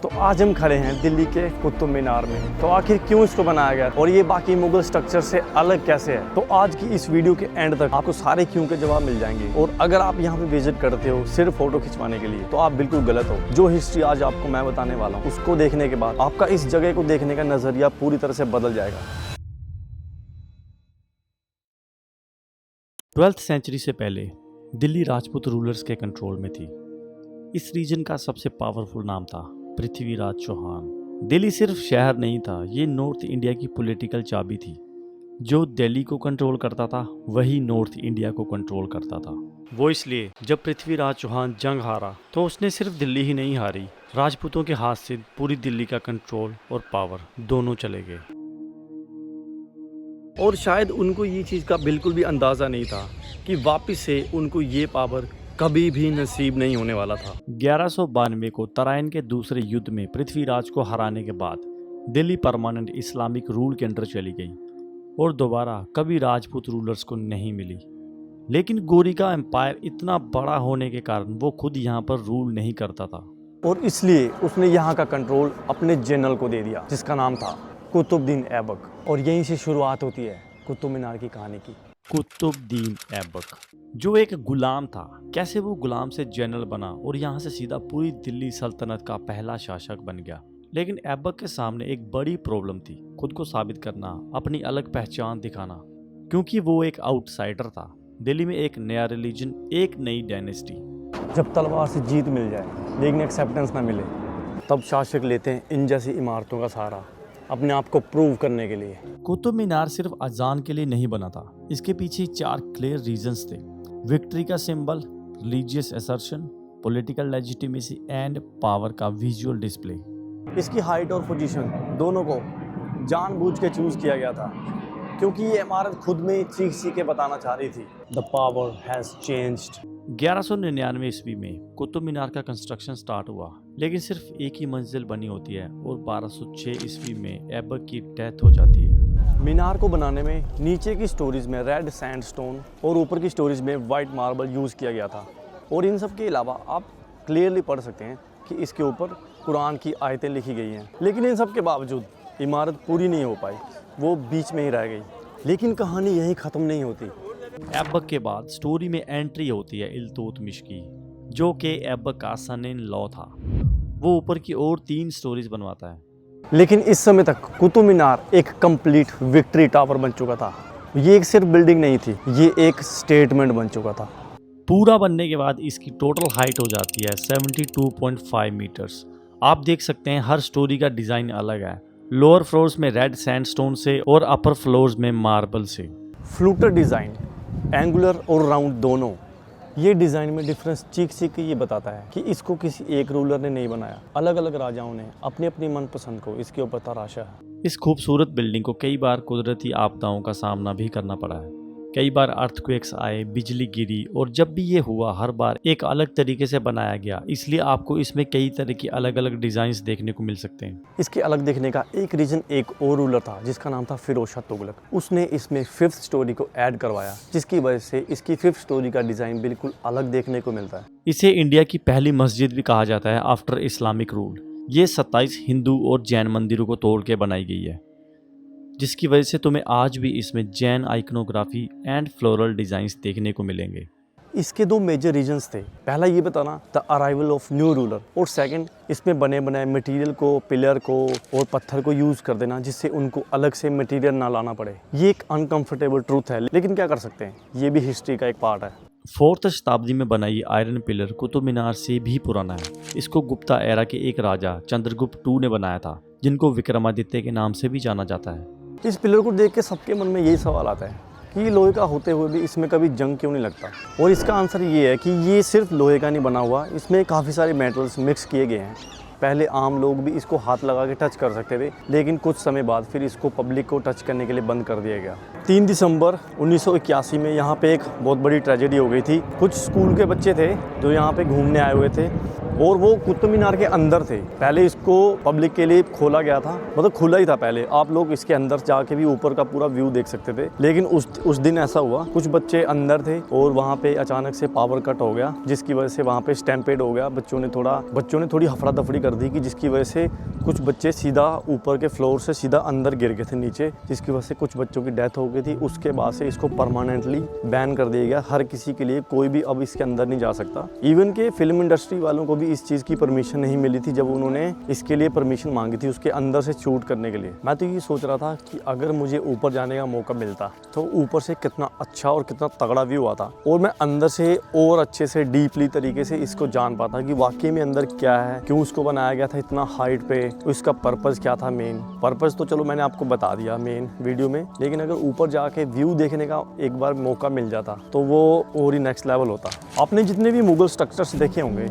तो आज हम खड़े हैं दिल्ली के कुतुब मीनार में। तो आखिर क्यों इसको बनाया गया और ये बाकी मुगल स्ट्रक्चर से अलग कैसे है, तो आज की इस वीडियो के एंड तक आपको सारे क्यों के जवाब मिल जाएंगे। और अगर आप यहाँ पे विजिट करते हो सिर्फ फोटो खिंचवाने के लिए तो आप बिल्कुल गलत हो। जो हिस्ट्री आज आपको मैं बताने वाला हूँ उसको देखने के बाद आपका इस जगह को देखने का नजरिया पूरी तरह से बदल जाएगा। 12th सेंचुरी से पहले दिल्ली राजपूत रूलर्स के कंट्रोल में थी। इस रीजन का सबसे पावरफुल नाम था पृथ्वीराज चौहान। दिल्ली सिर्फ शहर नहीं था, ये नॉर्थ इंडिया की पॉलिटिकल चाबी थी। जो दिल्ली को कंट्रोल करता था वही नॉर्थ इंडिया को कंट्रोल करता था। वो इसलिए जब पृथ्वीराज चौहान जंग हारा तो उसने सिर्फ दिल्ली ही नहीं हारी, राजपूतों के हाथ से पूरी दिल्ली का कंट्रोल और पावर दोनों चले गए। और शायद उनको ये चीज़ का बिल्कुल भी अंदाज़ा नहीं था कि वापस से उनको ये पावर कभी भी नसीब नहीं होने वाला था। 1192 को तराइन के दूसरे युद्ध में पृथ्वीराज को हराने के बाद दिल्ली परमानेंट इस्लामिक रूल के अंडर चली गई और दोबारा कभी राजपूत रूलर्स को नहीं मिली। लेकिन गोरी का एम्पायर इतना बड़ा होने के कारण वो खुद यहाँ पर रूल नहीं करता था और इसलिए उसने यहाँ का कंट्रोल अपने जनरल को दे दिया जिसका नाम था कुतुबुद्दीन ऐबक। और यहीं से शुरुआत होती है कुतुब मीनार की कहानी की। कुतुबुद्दीन ऐबक जो एक गुलाम था, कैसे वो गुलाम से जनरल बना और यहाँ से सीधा पूरी दिल्ली सल्तनत का पहला शासक बन गया। लेकिन ऐबक के सामने एक बड़ी प्रॉब्लम थी, खुद को साबित करना, अपनी अलग पहचान दिखाना, क्योंकि वो एक आउटसाइडर था। दिल्ली में एक नया रिलीजन, एक नई डायनेस्टी। जब तलवार से जीत मिल जाए लेकिन एक्सेप्टेंस ना मिले तब शासक लेते हैं इन जैसी इमारतों का सहारा अपने आप को प्रूव करने के लिए। कुतुब मीनार सिर्फ अजान के लिए नहीं बना था, इसके पीछे 4 क्लियर रीजंस थे। विक्ट्री का symbol, religious assertion, political legitimacy and power का विजुअल डिस्प्ले। इसकी हाइट और पोजीशन दोनों को जानबूझ के चूज किया गया था क्योंकि ये इमारत खुद में चीख चीख के बताना चाह रही थी द पावर हैज चेंज्ड। 1199 ईस्वी में कुतुब मीनार का कंस्ट्रक्शन स्टार्ट हुआ, लेकिन सिर्फ एक ही मंजिल बनी होती है और 1206 ईस्वी में ऐबक की डेथ हो जाती है। मीनार को बनाने में नीचे की स्टोरीज में रेड सैंडस्टोन और ऊपर की स्टोरीज में वाइट मार्बल यूज़ किया गया था। और इन सब के अलावा आप क्लियरली पढ़ सकते हैं कि इसके ऊपर कुरान की आयतें लिखी गई हैं। लेकिन इन सब के बावजूद इमारत पूरी नहीं हो पाई, वो बीच में ही रह गई। लेकिन कहानी यहीं ख़त्म नहीं होती। ऐबक के बाद स्टोरी में एंट्री होती है इल्तुतमिश की, जो कि ऐबक का सन इन लॉ था। वो ऊपर की और 3 स्टोरीज बनवाता है। लेकिन इस समय तक कुतुब मीनार एक कंप्लीट विक्ट्री टावर बन चुका था। ये एक सिर्फ बिल्डिंग नहीं थी, ये एक स्टेटमेंट बन चुका था। पूरा बनने के बाद इसकी टोटल हाइट हो जाती है 72.5 मीटर्स। आप देख सकते हैं हर स्टोरी का डिज़ाइन अलग है। लोअर फ्लोर्स में रेड सैंडस्टोन से और अपर फ्लोर्स में मार्बल से। फ्लूटर डिज़ाइन, एंगुलर और राउंड दोनों, ये डिज़ाइन में डिफरेंस चीख चीख के ये बताता है कि इसको किसी एक रूलर ने नहीं बनाया, अलग अलग राजाओं ने अपनी अपनी मनपसंद को इसके ऊपर तराशा है। इस खूबसूरत बिल्डिंग को कई बार कुदरती आपदाओं का सामना भी करना पड़ा है। कई बार अर्थक्वेक्स आए, बिजली गिरी, और जब भी ये हुआ हर बार एक अलग तरीके से बनाया गया। इसलिए आपको इसमें कई तरह की अलग अलग डिज़ाइंस देखने को मिल सकते हैं। इसके अलग देखने का एक रीजन एक और रूलर था जिसका नाम था फिरोज शाह तुगलक। उसने इसमें 5th स्टोरी को ऐड करवाया, जिसकी वजह से इसकी 5th स्टोरी का डिज़ाइन बिल्कुल अलग देखने को मिलता है। इसे इंडिया की पहली मस्जिद भी कहा जाता है आफ्टर इस्लामिक रूल। ये 27 हिंदू और जैन मंदिरों को तोड़ के बनाई गई है, जिसकी वजह से तुम्हें आज भी इसमें Jain iconography and floral designs देखने को मिलेंगे। इसके 2 मेजर रीजंस थे। पहला ये बताना the arrival of new ruler, और सेकंड इसमें बने बनाए मटेरियल को, पिलर को और पत्थर को यूज़ कर देना जिससे उनको अलग से मटेरियल ना लाना पड़े। ये एक अनकंफर्टेबल ट्रूथ है, लेकिन क्या कर सकते हैं, ये भी हिस्ट्री का एक पार्ट है। 4th शताब्दी में बनाई आयरन पिलर कुतुब मीनार से भी पुराना है। इसको गुप्ता एरा के एक राजा चंद्रगुप्त II ने बनाया था, जिनको विक्रमादित्य के नाम से भी जाना जाता है। इस पिलर को देख के सबके मन में यही सवाल आता है कि ये लोहे का होते हुए भी इसमें कभी जंग क्यों नहीं लगता। और इसका आंसर ये है कि ये सिर्फ लोहे का नहीं बना हुआ, इसमें काफ़ी सारे मेटल्स मिक्स किए गए हैं। पहले आम लोग भी इसको हाथ लगा के टच कर सकते थे, लेकिन कुछ समय बाद फिर इसको पब्लिक को टच करने के लिए बंद कर दिया गया। 3 दिसंबर 1981 में यहाँ पे एक बहुत बड़ी ट्रेजेडी हो गई थी। कुछ स्कूल के बच्चे थे जो यहाँ पे घूमने आए हुए थे और वो कुतुब मीनार के अंदर थे। पहले इसको पब्लिक के लिए खोला गया था, मतलब खुला ही था पहले, आप लोग इसके अंदर जाके भी ऊपर का पूरा व्यू देख सकते थे। लेकिन उस दिन ऐसा हुआ, कुछ बच्चे अंदर थे और वहाँ पे अचानक से पावर कट हो गया, जिसकी वजह से वहाँ पे स्टैम्पेड हो गया। बच्चों ने थोड़ी हफड़ा दफड़ी कर दी कि जिसकी वजह से कुछ बच्चे सीधा ऊपर के फ्लोर से सीधा अंदर गिर गए थे नीचे, जिसकी वजह से कुछ बच्चों की डेथ हो गई थी। उसके बाद से इसको परमानेंटली बैन कर दिया गया, हर किसी के लिए, कोई भी अब इसके अंदर नहीं जा सकता। इवन के फिल्म इंडस्ट्री वालों को भी इस चीज़ की परमिशन नहीं मिली थी जब उन्होंने इसके लिए परमिशन मांगी थी उसके अंदर से शूट करने के लिए। मैं तो ये सोच रहा था कि अगर मुझे ऊपर जाने का मौका मिलता तो ऊपर से कितना अच्छा और कितना तगड़ा व्यू आता और मैं अंदर से और अच्छे से डीपली तरीके से इसको जान पाता कि वाकई में अंदर क्या है, क्यों उसको बनाया गया था इतना हाइट पे, तो इसका पर्पस क्या था। मेन पर्पस तो चलो मैंने आपको बता दिया मेन वीडियो में, लेकिन अगर ऊपर जाके व्यू देखने का एक बार मौका मिल जाता तो वो और ही नेक्स्ट लेवल होता। आपने जितने भी मुगल स्ट्रक्चर्स देखे होंगे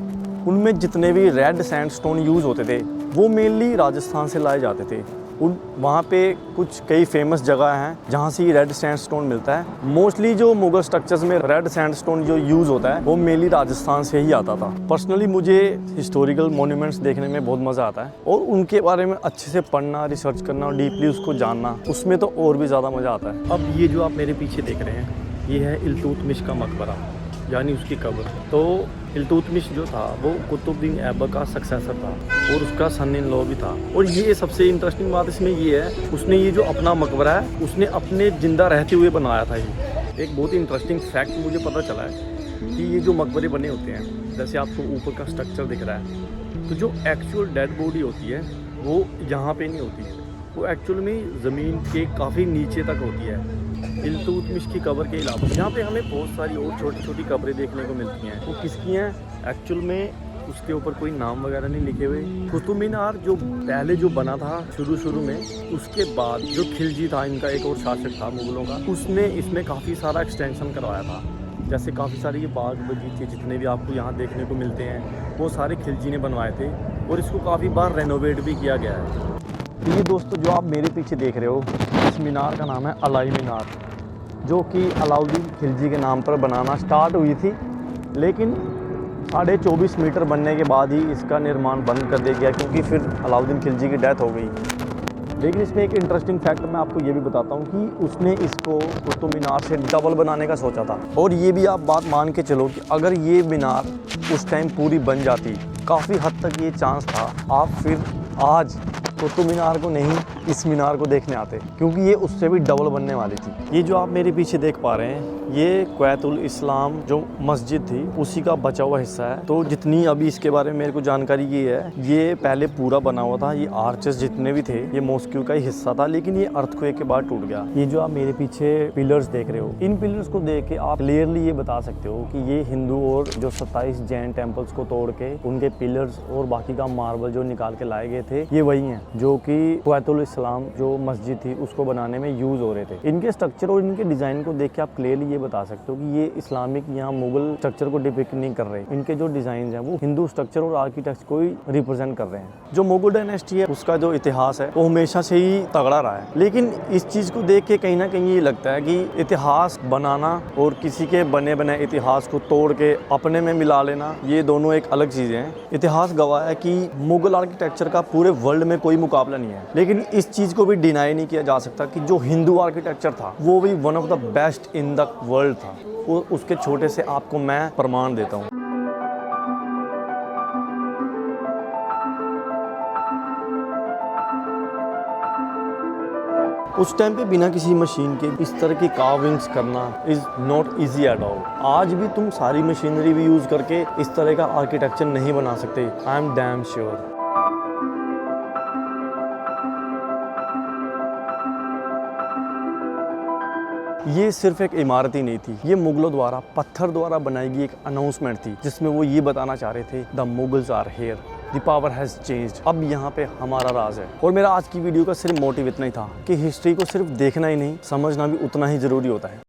उनमें जितने भी रेड सैंडस्टोन यूज़ होते थे वो मेनली राजस्थान से लाए जाते थे। वहाँ पे कुछ कई फेमस जगह हैं जहाँ से ये रेड सैंडस्टोन मिलता है। मोस्टली जो मुगल स्ट्रक्चर्स में रेड सैंडस्टोन जो यूज़ होता है वो मेनली राजस्थान से ही आता था। पर्सनली मुझे हिस्टोरिकल मॉन्यूमेंट्स देखने में बहुत मज़ा आता है और उनके बारे में अच्छे से पढ़ना, रिसर्च करना और डीपली उसको जानना, उसमें तो और भी ज़्यादा मज़ा आता है। अब ये जो आप मेरे पीछे देख रहे हैं ये है इल्तुतमिश का मकबरा, यानी उसकी कब्र। तो इल्तुतमिश जो था वो कुतुबुद्दीन ऐबक का सक्सेसर था और उसका सन इन लॉ भी था। और ये सबसे इंटरेस्टिंग बात इसमें ये है, उसने ये जो अपना मकबरा है उसने अपने जिंदा रहते हुए बनाया था। ये एक बहुत ही इंटरेस्टिंग फैक्ट मुझे पता चला है कि ये जो मकबरे बने होते हैं, जैसे आपको ऊपर का स्ट्रक्चर दिख रहा है, तो जो एक्चुअल डेड बॉडी होती है वो यहाँ पे नहीं होती है, वो एक्चुअल में ज़मीन के काफ़ी नीचे तक होती है। इल्तुतमिश की कब्र के अलावा यहाँ पे हमें बहुत सारी और छोटी छोटी कब्रें देखने को मिलती हैं। वो किसकी हैं? एक्चुअल में उसके ऊपर कोई नाम वगैरह नहीं लिखे हुए। कुतुब मीनार जो पहले जो बना था शुरू में, उसके बाद जो खिलजी था इनका एक और शासक था मुगलों का, उसने इसमें काफ़ी सारा एक्सटेंशन करवाया था। जैसे काफ़ी सारी ये बाग बगीचे जितने भी आपको यहाँ देखने को मिलते हैं वो सारे खिलजी ने बनवाए थे और इसको काफ़ी बार रेनोवेट भी किया गया है। तो ये दोस्तों जो आप मेरे पीछे देख रहे हो, इस मीनार का नाम है अलाई मीनार, जो कि अलाउद्दीन खिलजी के नाम पर बनाना स्टार्ट हुई थी, लेकिन 24.5 मीटर बनने के बाद ही इसका निर्माण बंद कर दिया गया क्योंकि फिर अलाउद्दीन खिलजी की डेथ हो गई। लेकिन इसमें एक इंटरेस्टिंग फैक्ट मैं आपको ये भी बताता हूँ कि उसने इसको कुतुब मीनार से डबल बनाने का सोचा था। और ये भी आप बात मान के चलो कि अगर ये मीनार उस टाइम पूरी बन जाती, काफ़ी हद तक ये चांस था आप फिर आज कुतुब मीनार को नहीं इस मीनार को देखने आते, क्योंकि ये उससे भी डबल बनने वाली थी। ये जो आप मेरे पीछे देख पा रहे हैं ये क्वैतुल इस्लाम जो मस्जिद थी उसी का बचा हुआ हिस्सा है। तो जितनी अभी इसके बारे में मेरे को जानकारी ये है, ये पहले पूरा बना हुआ था, ये आर्चेस जितने भी थे ये मॉस्क्यू का ही हिस्सा था, लेकिन ये अर्थक्वेक के बाद टूट गया। ये जो आप मेरे पीछे पिलर्स देख रहे हो, इन पिलर्स को देख के आप क्लियरली ये बता सकते हो कि ये हिंदू और जो 27 जैन टेम्पल्स को तोड़ के उनके पिलर्स और बाकी का मार्बल जो निकाल के लाए गए थे ये वही हैं जो कि क्वैतुल इस्लाम जो मस्जिद थी उसको बनाने में यूज हो रहे थे। इनके स्ट्रक्चर और इनके डिजाइन को देख के आप क्लियरली ये बता सकते हो कि ये इस्लामिक यहाँ मुगल स्ट्रक्चर को डिपिक्ट नहीं कर रहे। इनके जो डिजाइन हैं वो हिंदू स्ट्रक्चर और आर्किटेक्ट को ही रिप्रेजेंट कर रहे हैं। जो मुगल डायनेस्टी है उसका जो इतिहास है वो हमेशा से ही तगड़ा रहा है, लेकिन इस चीज को देख के कहीं ना कहीं ये लगता है कि इतिहास बनाना और किसी के बने बनाए इतिहास को तोड़ के अपने में मिला लेना ये दोनों एक अलग चीजें हैं। इतिहास गवाह है कि मुगल आर्किटेक्चर का पूरे वर्ल्ड में कोई मुकाबला नहीं है, लेकिन इस चीज को भी डिनाई नहीं किया जा सकता कि जो हिंदू आर्किटेक्चर था वो भी one of the best in the world था। उसके छोटे से आपको मैं प्रमाण देता हूँ। उस टाइम पे बिना किसी मशीन के इस तरह की कार्विंग्स करना is not easy at all. आज भी तुम सारी मशीनरी भी यूज करके इस तरह का आर्किटेक्चर नहीं बना सकते, आई एम डैम श्योर। ये सिर्फ एक इमारत ही नहीं थी, ये मुगलों द्वारा पत्थर द्वारा बनाई गई एक अनाउंसमेंट थी जिसमें वो ये बताना चाह रहे थे the Mughals are here, the power has changed. अब यहाँ पे हमारा राज है। और मेरा आज की वीडियो का सिर्फ मोटिव इतना ही था कि हिस्ट्री को सिर्फ देखना ही नहीं, समझना भी उतना ही जरूरी होता है।